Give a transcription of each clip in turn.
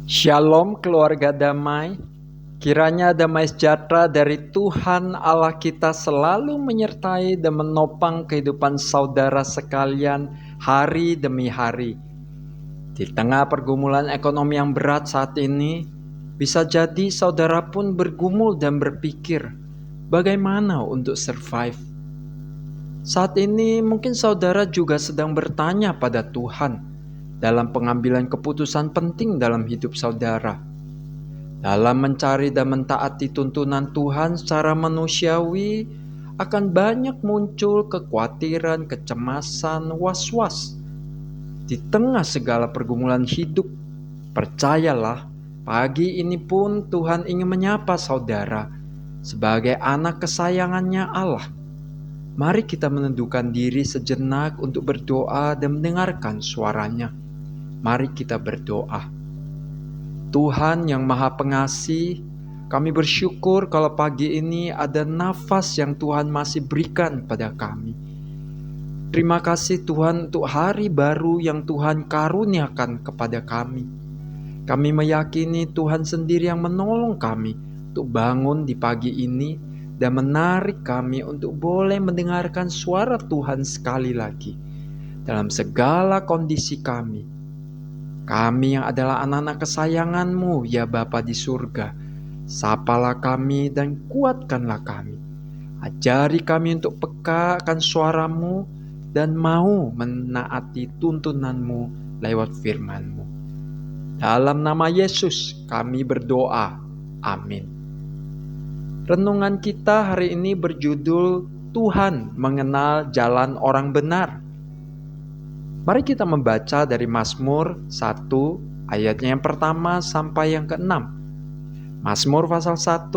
Shalom keluarga damai, kiranya damai sejahtera dari Tuhan Allah kita selalu menyertai dan menopang kehidupan saudara sekalian hari demi hari. Di tengah pergumulan ekonomi yang berat saat ini, bisa jadi saudara pun bergumul dan berpikir, bagaimana untuk survive? Saat ini mungkin saudara juga sedang bertanya pada Tuhan dalam pengambilan keputusan penting dalam hidup saudara. Dalam mencari dan mentaati tuntunan Tuhan secara manusiawi, akan banyak muncul kekhawatiran, kecemasan, was-was. Di tengah segala pergumulan hidup, percayalah, pagi ini pun Tuhan ingin menyapa saudara sebagai anak kesayangannya Allah. Mari kita menundukkan diri sejenak untuk berdoa dan mendengarkan suaranya. Mari kita berdoa. Tuhan yang Maha Pengasih, kami bersyukur kalau pagi ini ada nafas yang Tuhan masih berikan pada kami. Terima kasih Tuhan untuk hari baru yang Tuhan karuniakan kepada kami. Kami meyakini Tuhan sendiri yang menolong kami untuk bangun di pagi ini dan menarik kami untuk boleh mendengarkan suara Tuhan sekali lagi dalam segala kondisi kami. Kami yang adalah anak-anak kesayangan-Mu, ya Bapa di surga, sapalah kami dan kuatkanlah kami. Ajari kami untuk peka akan suara-Mu dan mau menaati tuntunan-Mu lewat firman-Mu. Dalam nama Yesus kami berdoa. Amin. Renungan kita hari ini berjudul Tuhan mengenal jalan orang benar. Mari kita membaca dari Mazmur 1 ayatnya yang pertama sampai yang ke-6. Mazmur pasal 1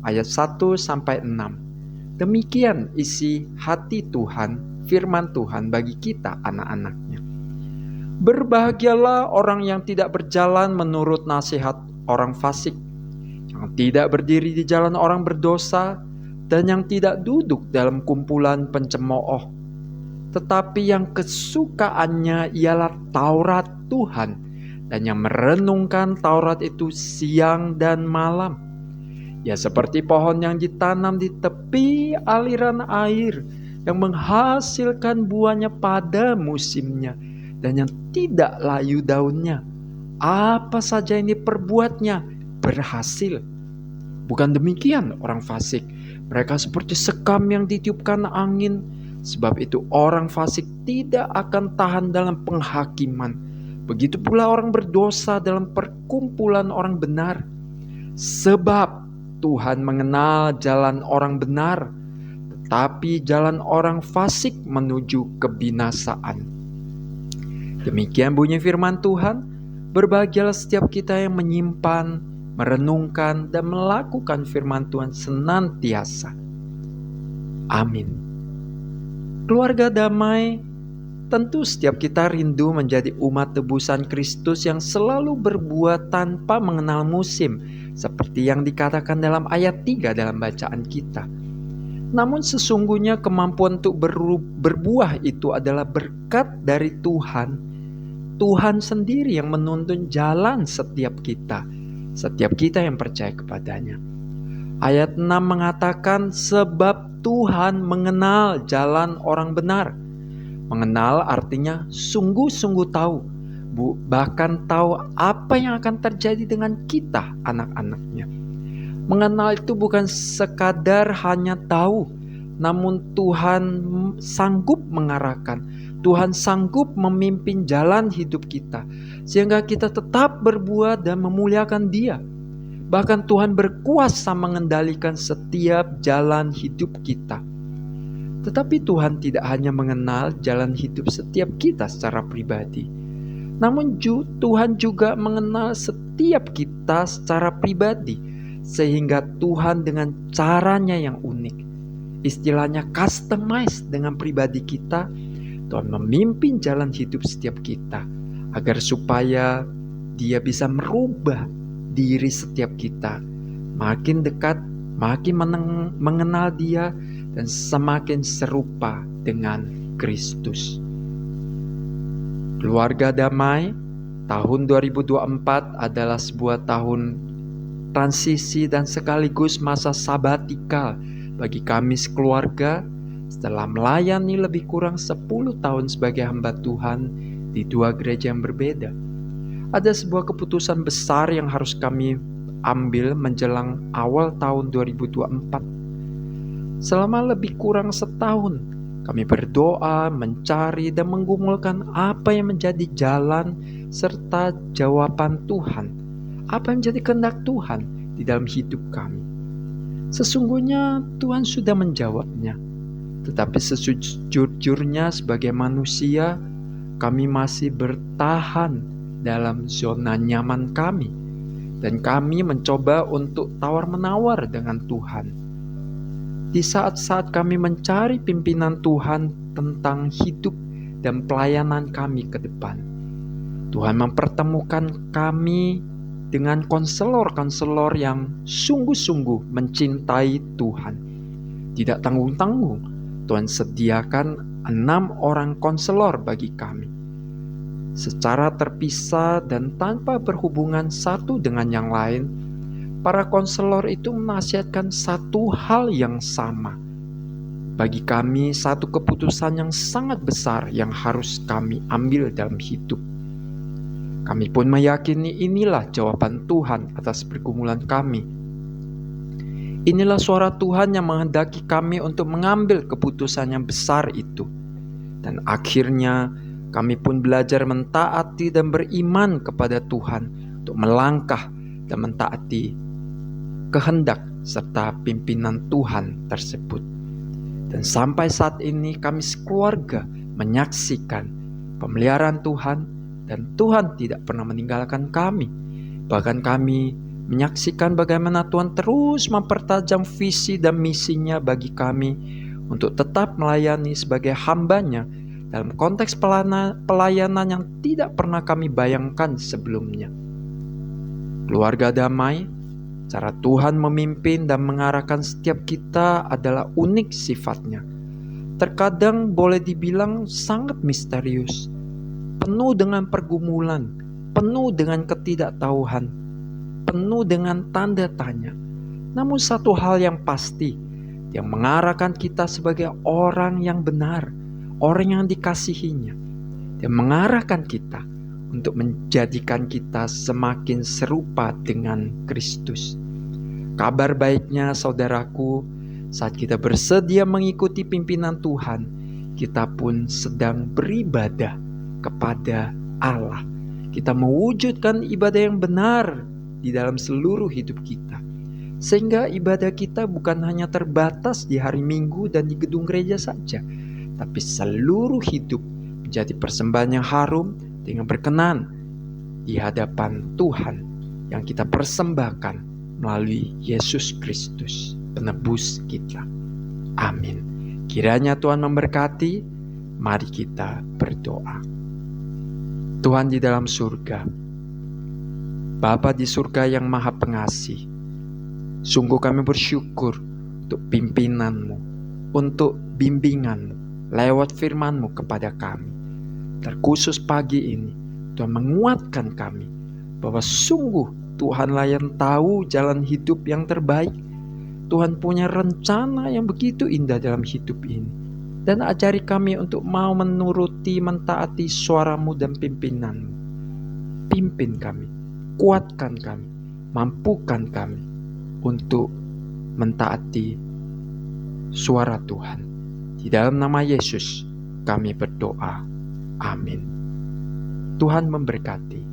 ayat 1 sampai 6. Demikian isi hati Tuhan, firman Tuhan bagi kita anak-anaknya. Berbahagialah orang yang tidak berjalan menurut nasihat orang fasik, yang tidak berdiri di jalan orang berdosa, dan yang tidak duduk dalam kumpulan pencemooh. Tetapi yang kesukaannya ialah Taurat Tuhan, dan yang merenungkan Taurat itu siang dan malam. Ya seperti pohon yang ditanam di tepi aliran air, yang menghasilkan buahnya pada musimnya, dan yang tidak layu daunnya. Apa saja yang diperbuatnya berhasil. Bukan demikian orang fasik. Mereka seperti sekam yang ditiupkan angin. Sebab itu orang fasik tidak akan tahan dalam penghakiman. Begitu pula orang berdosa dalam perkumpulan orang benar. Sebab Tuhan mengenal jalan orang benar, tetapi jalan orang fasik menuju kebinasaan. Demikian bunyi firman Tuhan. Berbahagialah setiap kita yang menyimpan, merenungkan, dan melakukan firman Tuhan senantiasa. Amin. Keluarga damai, tentu setiap kita rindu menjadi umat tebusan Kristus yang selalu berbuat tanpa mengenal musim, seperti yang dikatakan dalam ayat 3 dalam bacaan kita. Namun sesungguhnya kemampuan untuk berbuah itu adalah berkat dari Tuhan. Tuhan sendiri yang menuntun jalan setiap kita yang percaya kepadanya. Ayat 6 mengatakan sebab Tuhan mengenal jalan orang benar. Mengenal artinya sungguh-sungguh tahu, bahkan tahu apa yang akan terjadi dengan kita anak-anaknya. Mengenal itu bukan sekadar hanya tahu, namun Tuhan sanggup mengarahkan. Tuhan sanggup memimpin jalan hidup kita, sehingga kita tetap berbuat dan memuliakan Dia. Bahkan Tuhan berkuasa mengendalikan setiap jalan hidup kita. Tetapi Tuhan tidak hanya mengenal jalan hidup setiap kita secara pribadi, namun Tuhan juga mengenal setiap kita secara pribadi, sehingga Tuhan dengan caranya yang unik, istilahnya customize dengan pribadi kita, Tuhan memimpin jalan hidup setiap kita, agar supaya Dia bisa merubah diri setiap kita makin dekat, makin mengenal Dia, dan semakin serupa dengan Kristus. Keluarga damai, Tahun 2024 adalah sebuah tahun transisi dan sekaligus masa sabatikal bagi kami sekeluarga setelah melayani lebih kurang 10 tahun sebagai hamba Tuhan di 2 gereja yang berbeda. Ada sebuah keputusan besar yang harus kami ambil menjelang awal tahun 2024. Selama lebih kurang setahun, kami berdoa, mencari, dan menggumulkan apa yang menjadi jalan serta jawaban Tuhan. Apa yang menjadi kehendak Tuhan di dalam hidup kami. Sesungguhnya Tuhan sudah menjawabnya. Tetapi sejujurnya sebagai manusia, kami masih bertahan dalam zona nyaman kami. Dan kami mencoba untuk tawar-menawar dengan Tuhan. Di saat-saat kami mencari pimpinan Tuhan tentang hidup dan pelayanan kami ke depan, Tuhan mempertemukan kami dengan konselor-konselor yang sungguh-sungguh mencintai Tuhan. Tidak tanggung-tanggung, Tuhan sediakan 6 orang konselor bagi kami. Secara terpisah dan tanpa berhubungan satu dengan yang lain, para konselor itu menasihatkan satu hal yang sama. Bagi kami, satu keputusan yang sangat besar yang harus kami ambil dalam hidup. Kami pun meyakini inilah jawaban Tuhan atas pergumulan kami. Inilah suara Tuhan yang menghendaki kami untuk mengambil keputusan yang besar itu. Dan akhirnya kami pun belajar mentaati dan beriman kepada Tuhan untuk melangkah dan mentaati kehendak serta pimpinan Tuhan tersebut. Dan sampai saat ini kami sekeluarga menyaksikan pemeliharaan Tuhan dan Tuhan tidak pernah meninggalkan kami. Bahkan kami menyaksikan bagaimana Tuhan terus mempertajam visi dan misinya bagi kami untuk tetap melayani sebagai hamba-Nya dalam konteks pelayanan yang tidak pernah kami bayangkan sebelumnya. Keluarga damai, cara Tuhan memimpin dan mengarahkan setiap kita adalah unik sifatnya. Terkadang boleh dibilang sangat misterius, penuh dengan pergumulan, penuh dengan ketidaktahuan, penuh dengan tanda tanya. Namun satu hal yang pasti, yang mengarahkan kita sebagai orang yang benar, orang yang dikasihinya, dan mengarahkan kita untuk menjadikan kita semakin serupa dengan Kristus. Kabar baiknya saudaraku, saat kita bersedia mengikuti pimpinan Tuhan, kita pun sedang beribadah kepada Allah. Kita mewujudkan ibadah yang benar di dalam seluruh hidup kita. Sehingga ibadah kita bukan hanya terbatas di hari Minggu dan di gedung gereja saja, tapi seluruh hidup menjadi persembahan yang harum dengan berkenan di hadapan Tuhan yang kita persembahkan melalui Yesus Kristus, penebus kita. Amin. Kiranya Tuhan memberkati. Mari kita berdoa. Tuhan di dalam surga, Bapa di surga yang maha pengasih, sungguh kami bersyukur untuk pimpinan-Mu, untuk bimbingan-Mu lewat firman-Mu kepada kami. Terkhusus pagi ini, Tuhan menguatkan kami bahwa sungguh Tuhanlah yang tahu jalan hidup yang terbaik. Tuhan punya rencana yang begitu indah dalam hidup ini. Dan ajari kami untuk mau menuruti, mentaati suara-Mu dan pimpinan-Mu. Pimpin kami, kuatkan kami, mampukan kami untuk mentaati suara Tuhan. Di dalam nama Yesus kami berdoa. Amin. Tuhan memberkati.